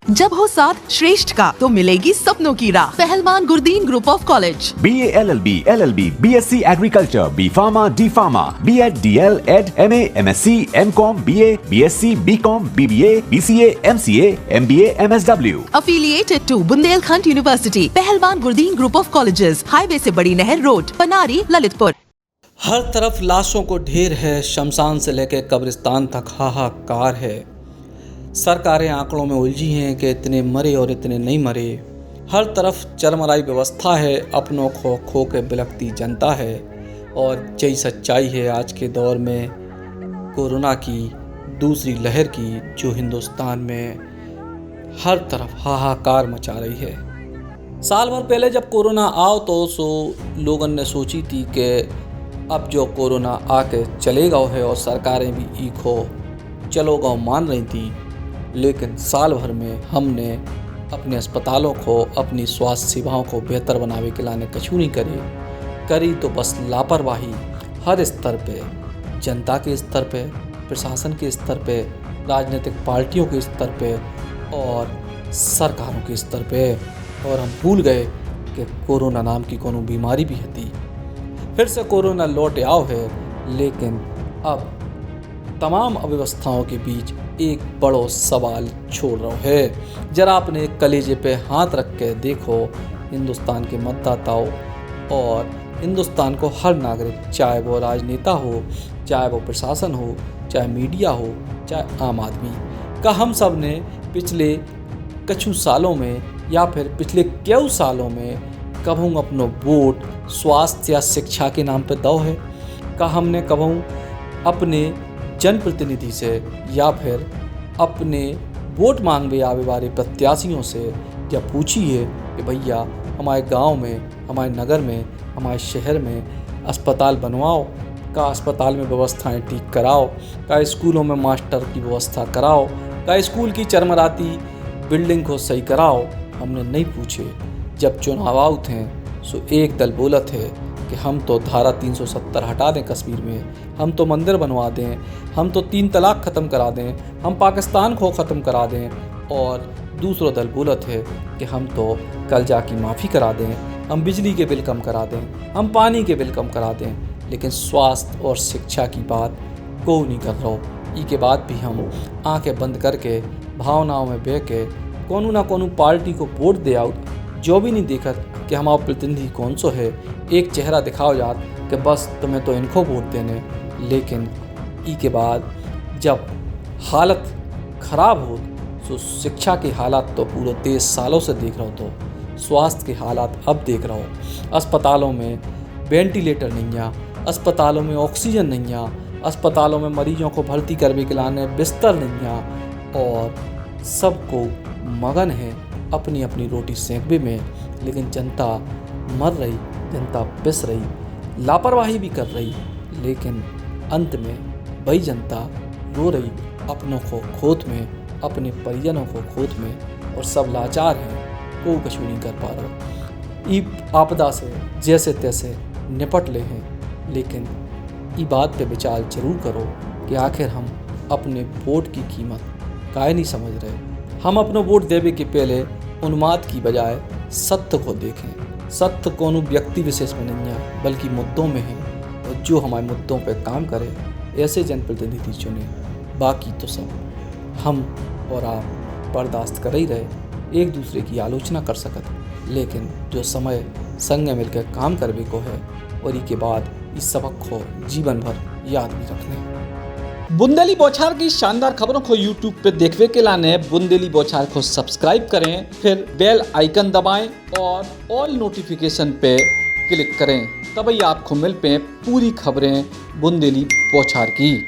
जब हो साथ श्रेष्ठ का तो मिलेगी सपनों की राह। पहलवान Gurdin group of college. BA LLB, BSc Agriculture, B Pharma, D Pharma, B.Ed, DL, Ed, MA, MSc, MCom, BA, BSc, BCom, BBA, BCA, MCA, MBA, MSW. Affiliated to Bundelkhand university. Pahalwan Gurdin group of colleges, highway से बड़ी नहर road, Panari, Lalitpur. हर तरफ लाशों को ढेर है, शमशान से लेकर कब्रिस्तान तक हाहाकार है। सरकारें आंकड़ों में उलझी हैं कि इतने मरे और इतने नहीं मरे। हर तरफ चरमराई व्यवस्था है, अपनों को खो के बिलखती जनता है। और यही सच्चाई है आज के दौर में कोरोना की दूसरी लहर की, जो हिंदुस्तान में हर तरफ हाहाकार मचा रही है। साल भर पहले जब कोरोना आओ तो लोगों ने सोची थी कि अब जो कोरोना आके चलेगा है, और सरकारें भी ईखो चलो गाँव मान रही थी। लेकिन साल भर में हमने अपने अस्पतालों को, अपनी स्वास्थ्य सेवाओं को बेहतर बनावे के लाने कछू नहीं करी तो बस लापरवाही हर स्तर पे, जनता के स्तर पे, प्रशासन के स्तर पे, राजनीतिक पार्टियों के स्तर पे और सरकारों के स्तर पे। और हम भूल गए कि कोरोना नाम की कोनो बीमारी भी थी। फिर से कोरोना लौट आओ है, लेकिन अब तमाम अव्यवस्थाओं के बीच एक बड़ो सवाल छोड़ रहा है। जरा अपने कलेजे पे हाथ रख के देखो हिंदुस्तान के मतदाताओं और हिंदुस्तान को हर नागरिक, चाहे वो राजनेता हो, चाहे वो प्रशासन हो, चाहे मीडिया हो, चाहे आम आदमी का, हम सब ने पिछले कुछ सालों में या फिर पिछले कई सालों में कभू अपनो वोट स्वास्थ्य या शिक्षा के नाम पर दो है? का हमने कभू अपने जनप्रतिनिधि से या फिर अपने वोट मांगने आवे वाले प्रत्याशियों से जब पूछी है कि भैया हमारे गांव में, हमारे नगर में, हमारे शहर में अस्पताल बनवाओ, का अस्पताल में व्यवस्थाएं ठीक कराओ, का स्कूलों में मास्टर की व्यवस्था कराओ, का स्कूल की चरमराती बिल्डिंग को सही कराओ? हमने नहीं पूछे। जब चुनाव आउट थे सो एक दल बोला थे कि हम तो धारा 370 हटा दें कश्मीर में, हम तो मंदिर बनवा दें, हम तो 3 तलाक ख़त्म करा दें, हम पाकिस्तान को ख़त्म करा दें। और दूसरा दल बोला थे कि हम तो कर्जा की माफ़ी करा दें, हम बिजली के बिल कम करा दें, हम पानी के बिल कम करा दें। लेकिन स्वास्थ्य और शिक्षा की बात कोई नहीं कर रहा। ई के बाद भी हम आंखें बंद करके भावनाओं में बह के कोनो ना कोनो पार्टी को वोट दे आउट, जो भी नहीं देखत कि हमारा प्रतिनिधि कौन सो है। एक चेहरा दिखाओ जात कि बस तुम्हें तो इनको वोट देने। लेकिन ई के बाद जब हालत ख़राब हो तो शिक्षा की हालात तो पूरे 23 सालों से देख रहा हो, तो स्वास्थ्य के हालात अब देख रहा हो। अस्पतालों में वेंटिलेटर नहीं आ, अस्पतालों में ऑक्सीजन नहीं आ, अस्पतालों में मरीजों को भर्ती करने के लाने बिस्तर नहीं आ, और सबको मगन है अपनी अपनी रोटी सेंकने में। लेकिन जनता मर रही, जनता पिस रही, लापरवाही भी कर रही। लेकिन अंत में वही जनता रो रही अपनों को खोत में, अपने परिजनों को खोत में, और सब लाचार हैं, कोई कुछ नहीं कर पा रहा। ई आपदा से जैसे तैसे निपट ले हैं। लेकिन ई बात पे विचार जरूर करो कि आखिर हम अपने वोट की कीमत काहे नहीं समझ रहे। हम अपना वोट देवे के पहले उन्माद की बजाय सत्य को देखें। सत्य कोनो व्यक्ति विशेष में नहीं है, बल्कि मुद्दों में है, और जो हमारे मुद्दों पर काम करे ऐसे जनप्रतिनिधि चुने। बाकी तो सब हम और आप बर्दाश्त कर ही रहे, एक दूसरे की आलोचना कर सकते, लेकिन जो समय संग मिलकर काम करने को है, और इसके बाद इस सबक को जीवन भर याद भी रखने। बुंदेली बौछार की शानदार खबरों को YouTube पे देखने के लाने बुंदेली बौछार को सब्सक्राइब करें, फिर बेल आइकन दबाएं और ऑल नोटिफिकेशन पे क्लिक करें। तभी आपको मिल पे पूरी खबरें बुंदेली बौछार की।